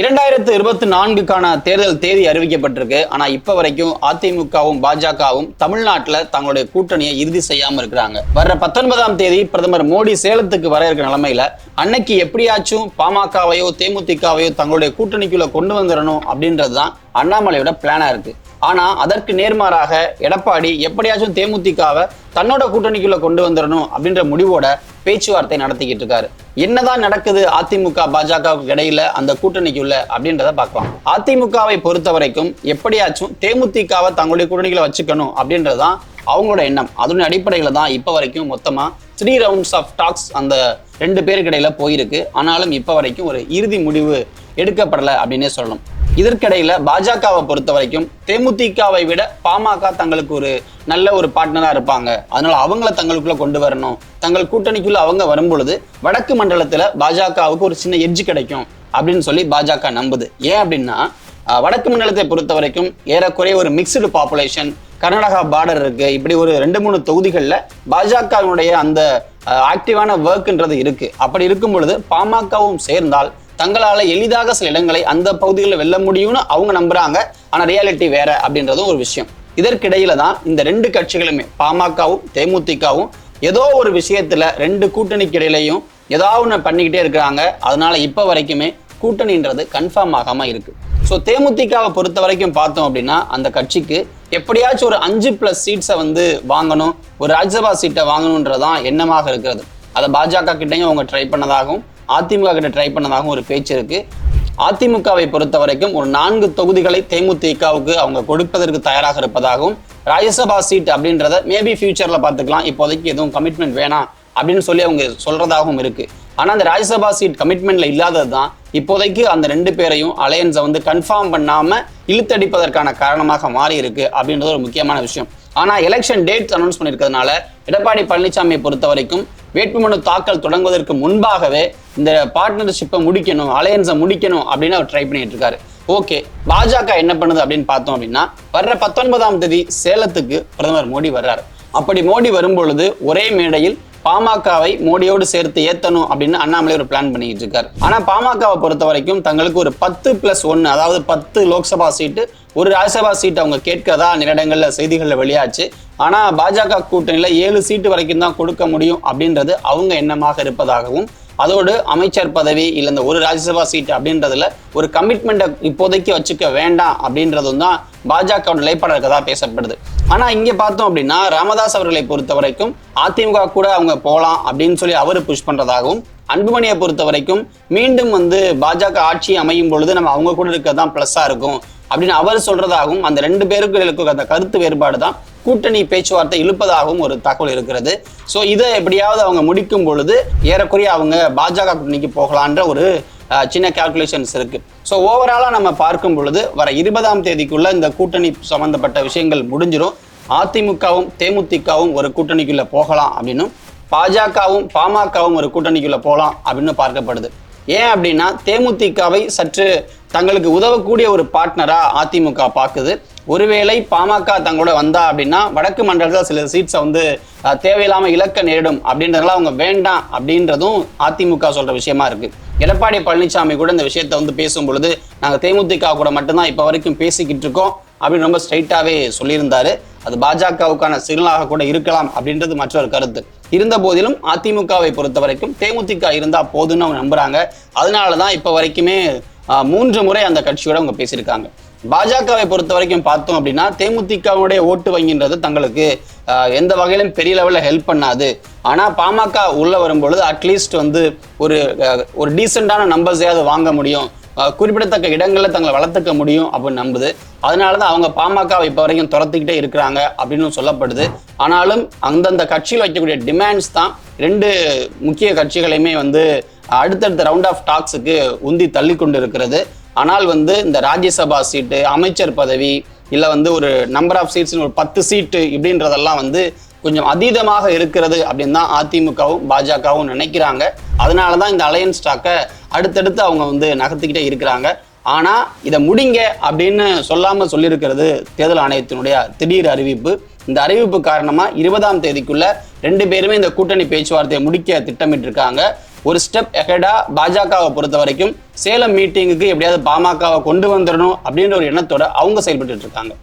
2024க்கான தேர்தல் தேதி அறிவிக்கப்பட்டிருக்கு. ஆனா இப்ப வரைக்கும் அதிமுகவும் பாஜகவும் தமிழ்நாட்டுல தங்களுடைய கூட்டணியை இறுதி செய்யாம இருக்கிறாங்க. வர்ற 19ஆம் தேதி பிரதமர் மோடி சேலத்துக்கு வர இருக்கிற நிலைமையில அன்னைக்கு எப்படியாச்சும் பாமகவையோ தேமுதிகவையோ தங்களுடைய கூட்டணிக்குள்ள கொண்டு வந்துடணும் அப்படின்றதுதான் அண்ணாமலையோட பிளானா இருக்கு. ஆனா அதற்கு நேர்மாறாக எடப்பாடி எப்படியாச்சும் தேமுதிகவை தன்னோட கூட்டணிக்குள்ள கொண்டு வந்துடணும் அப்படின்ற முடிவோட பேச்சுவார்த்தை நடத்திக்கிட்டு இருக்காரு. என்னதான் நடக்குது அதிமுக பாஜகவுக்கு இடையில அந்த கூட்டணிக்குள்ள அப்படின்றத பார்க்கலாம். அதிமுகவை பொறுத்த வரைக்கும் எப்படியாச்சும் தேமுதிகவை தங்களுடைய கூட்டணிகளை வச்சுக்கணும் அப்படின்றதுதான் அவங்களோட எண்ணம். அதனுடைய அடிப்படையில தான் இப்ப வரைக்கும் மொத்தமா 3 rounds ஆஃப் டாக்ஸ் அந்த 2 பேருக்கு இடையில போயிருக்கு. ஆனாலும் இப்ப வரைக்கும் ஒரு இறுதி முடிவு எடுக்கப்படலை அப்படின்னே சொல்லணும். இதற்கிடையில பாஜகவை பொறுத்த வரைக்கும் தேமுதிகவை விட பாமக தங்களுக்கு ஒரு நல்ல ஒரு பார்ட்னரா இருப்பாங்க, அதனால அவங்கள தங்களுக்குள்ள கொண்டு வரணும், தங்கள் கூட்டணிக்குள்ள அவங்க வரும்பொழுது வடக்கு மண்டலத்துல பாஜகவுக்கு ஒரு சின்ன எட்ஜ் கிடைக்கும் அப்படின்னு சொல்லி பாஜக நம்புது. ஏன் அப்படின்னா வடக்கு மண்டலத்தை பொறுத்த வரைக்கும் ஏறக்குறைய ஒரு மிக்ஸ்டு பாப்புலேஷன், கர்நாடகா பார்டர் இருக்கு, இப்படி ஒரு 2-3 தொகுதிகளில் பாஜகவினுடைய அந்த ஆக்டிவான ஒர்க்ன்றது இருக்கு. அப்படி இருக்கும் பொழுது பாமகவும் சேர்ந்தால் தங்களால எளிதாக சில இடங்களை அந்த பகுதிகளில் வெல்ல முடியும்னு அவங்க நம்புறாங்க. ஆனா ரியாலிட்டி வேற அப்படின்றதும் ஒரு விஷயம். இதற்கிடையில தான் இந்த 2 கட்சிகளுமே பாமகவும் தேமுதிகவும் ஏதோ ஒரு விஷயத்துல 2 கூட்டணிக்கு இடையிலையும் ஏதாவது ஒன்று பண்ணிக்கிட்டே இருக்கிறாங்க. அதனால இப்ப வரைக்குமே கூட்டணின்றது கன்ஃபார்ம் ஆகாம இருக்கு. ஸோ தேமுதிகவை பொறுத்த வரைக்கும் பார்த்தோம் அப்படின்னா அந்த கட்சிக்கு எப்படியாச்சும் ஒரு 5+ சீட்ஸை வாங்கணும், ஒரு ராஜ்யசபா சீட்டை வாங்கணுன்றதான் எண்ணமாக இருக்கிறது. அதை பாஜக கிட்டையும் அவங்க ட்ரை பண்ணதாகவும் அதிமுக கிட்ட ட்ரை பண்ணதாகவும் ஒரு பேச்சு இருக்கு. அதிமுகவை பொறுத்த வரைக்கும் ஒரு 4 தொகுதிகளை தேமுதிகவுக்கு அவங்க கொடுப்பதற்கு தயாராக இருப்பதாகவும் ராஜ்யசபா சீட் அப்படின்றத மேபி ஃபியூச்சர்ல பார்த்துக்கலாம், இப்போதைக்கு எதுவும் கமிட்மெண்ட் வேணாம் அப்படின்னு சொல்லி அவங்க சொல்றதாகவும் இருக்கு. ஆனா அந்த ராஜ்யசபா சீட் கமிட்மெண்ட்ல இல்லாதது தான் இப்போதைக்கு அந்த 2 பேரையும் அலையன்ஸை கன்ஃபார்ம் பண்ணாம இழுத்தடிப்பதற்கான காரணமாக மாறி இருக்கு அப்படின்றது ஒரு முக்கியமான விஷயம். ஆனா எலெக்ஷன் டேட் அனௌன்ஸ் பண்ணியிருக்கிறதுனால எடப்பாடி பழனிசாமியை பொறுத்த வரைக்கும் வேட்புமனு தாக்கல் தொடங்குவதற்கு முன்பாகவே இந்த பார்ட்னர்ஷிப்பை முடிக்கணும், அலையன்ஸை முடிக்கணும் அப்படின்னு அவர் ட்ரை பண்ணிட்டு இருக்காரு. ஓகே, பாஜக என்ன பண்ணுது அப்படின்னு பார்த்தோம் அப்படின்னா வர்ற 19ஆம் தேதி சேலத்துக்கு பிரதமர் மோடி வர்றாரு. அப்படி மோடி வரும்பொழுது ஒரே மேடையில் பாமகவை மோடியோடு சேர்த்து ஏத்தணும் அப்படின்னு அண்ணாமலை ஒரு பிளான் பண்ணிட்டு இருக்காரு. ஆனா பாமகவை பொறுத்த வரைக்கும் தங்களுக்கு ஒரு 10+1 அதாவது 10 லோக்சபா சீட்டு, ஒரு ராஜ்யசபா சீட் அவங்க கேட்கிறதா நிறைய இடங்கள்ல செய்திகள்ல வெளியாச்சு. ஆனா பாஜக கூட்டணியில 7 சீட்டு வரைக்கும் தான் கொடுக்க முடியும் அப்படின்றது அவங்க எண்ணமாக இருப்பதாகவும், அதோடு அமைச்சர் பதவி இல்லை இந்த ஒரு ராஜ்யசபா சீட் அப்படின்றதுல ஒரு கமிட்மெண்ட்டை இப்போதைக்கு வச்சுக்க வேண்டாம் அப்படின்றதும் தான் பாஜகவோட நிலைப்பாடு இருக்கதா பேசப்படுது. ஆனா இங்க பார்த்தோம் அப்படின்னா ராமதாஸ் அவர்களை பொறுத்த வரைக்கும் அதிமுக கூட அவங்க போகலாம் அப்படின்னு சொல்லி அவரு புஷ் பண்றதாகவும், அன்புமணியை பொறுத்த வரைக்கும் மீண்டும் பாஜக ஆட்சி அமையும் பொழுது நம்ம அவங்க கூட இருக்கிறதான் பிளஸ்ஸா இருக்கும் அப்படின்னு அவர் சொல்றதாகவும், அந்த 2 பேருக்கு அந்த கருத்து வேறுபாடு தான் கூட்டணி பேச்சுவார்த்தை இழுப்பதாகவும் ஒரு தகவல் இருக்கிறது. ஸோ இதை எப்படியாவது அவங்க முடிக்கும் பொழுது ஏறக்குறைய அவங்க பாஜக கூட்டணிக்கு போகலான்ற ஒரு சின்ன கால்குலேஷன்ஸ் இருக்கு. ஸோ ஓவராலா நம்ம பார்க்கும் பொழுது வர 20ஆம் தேதிக்குள்ள இந்த கூட்டணி சம்பந்தப்பட்ட விஷயங்கள் முடிஞ்சிடும். அதிமுகவும் தேமுதிகவும் ஒரு கூட்டணிக்குள்ள போகலாம் அப்படின்னும், பாஜகவும் பாமகவும் ஒரு கூட்டணிக்குள்ள போகலாம் அப்படின்னு பார்க்கப்படுது. ஏன் அப்படின்னா தேமுதிகவை சற்று தங்களுக்கு உதவக்கூடிய ஒரு பார்ட்னரா அதிமுக பார்க்குது. ஒருவேளை பாமக தங்களோட வந்தா அப்படின்னா வடக்கு மண்டலத்தில் சில சீட்ஸை தேவையில்லாம இழக்க நேரிடும் அப்படின்றதுனால அவங்க வேண்டாம் அப்படின்றதும் அதிமுக சொல்ற விஷயமா இருக்கு. எடப்பாடி பழனிசாமி கூட இந்த விஷயத்த பேசும் பொழுது நாங்கள் தேமுதிக கூட மட்டும்தான் இப்போ வரைக்கும் பேசிக்கிட்டு இருக்கோம் அப்படின்னு ரொம்ப ஸ்ட்ரைட்டாவே சொல்லியிருந்தாரு. அது பாஜகவுக்கான சிக்னலாக கூட இருக்கலாம் அப்படின்றது மற்றொரு கருத்து. இருந்த போதிலும் அதிமுகவை பொறுத்த வரைக்கும் தேமுதிக இருந்தா போதுன்னு அவங்க நம்புறாங்க. அதனாலதான் இப்ப வரைக்குமே 3 முறை அந்த கட்சியோட அவங்க பேசியிருக்காங்க. பாஜகவை பொறுத்த வரைக்கும் பார்த்தோம் அப்படின்னா தேமுதிகவுடைய ஓட்டு வங்கின்றது தங்களுக்கு எந்த வகையிலும் பெரிய லெவலில் ஹெல்ப் பண்ணாது. ஆனா பாமக உள்ள வரும்பொழுது அட்லீஸ்ட் ஒரு டீசெண்டான நம்பர்ஸையாவது வாங்க முடியும், குறிப்பிடத்தக்க இடங்களில் தங்களை வளர்த்துக்க முடியும் அப்படின்னு நம்புது. அதனாலதான் அவங்க பாமகவை இப்போ வரைக்கும் துரத்திக்கிட்டே இருக்கிறாங்க அப்படின்னு சொல்லப்படுது. ஆனாலும் அந்தந்த கட்சியில் வைக்கக்கூடிய டிமாண்ட்ஸ் தான் 2 முக்கிய கட்சிகளையுமே அடுத்தடுத்த ரவுண்ட் ஆஃப் டாக்ஸுக்கு உந்தி தள்ளி கொண்டு இருக்கிறது. ஆனால் இந்த ராஜ்யசபா சீட்டு, அமைச்சர் பதவி, இல்லை ஒரு நம்பர் ஆஃப் சீட்ஸ் ஒரு 10 சீட்டு இப்படின்றதெல்லாம் கொஞ்சம் அதீதமாக இருக்கிறது அப்படின்னு தான் அதிமுகவும் பாஜகவும் நினைக்கிறாங்க. அதனாலதான் இந்த அலையன்ஸ் டாக்கை அடுத்தடுத்து அவங்க நகர்த்திக்கிட்டே இருக்கிறாங்க. ஆனா இதை முடிங்க அப்படின்னு சொல்லாம சொல்லியிருக்கிறது தேர்தல் ஆணையத்தினுடைய திடீர் அறிவிப்பு. இந்த அறிவிப்பு காரணமா 20ஆம் தேதிக்குள்ள 2 பேருமே இந்த கூட்டணி பேச்சுவார்த்தையை முடிக்க திட்டமிட்டு இருக்காங்க. ஒரு ஸ்டெப் எஹெடா பாஜகவை பொறுத்த வரைக்கும் சேலம் மீட்டிங்குக்கு எப்படியாவது பாமகவை கொண்டு வந்துடணும் அப்படின்ற ஒரு எண்ணத்தோட அவங்க செயல்பட்டு இருக்காங்க.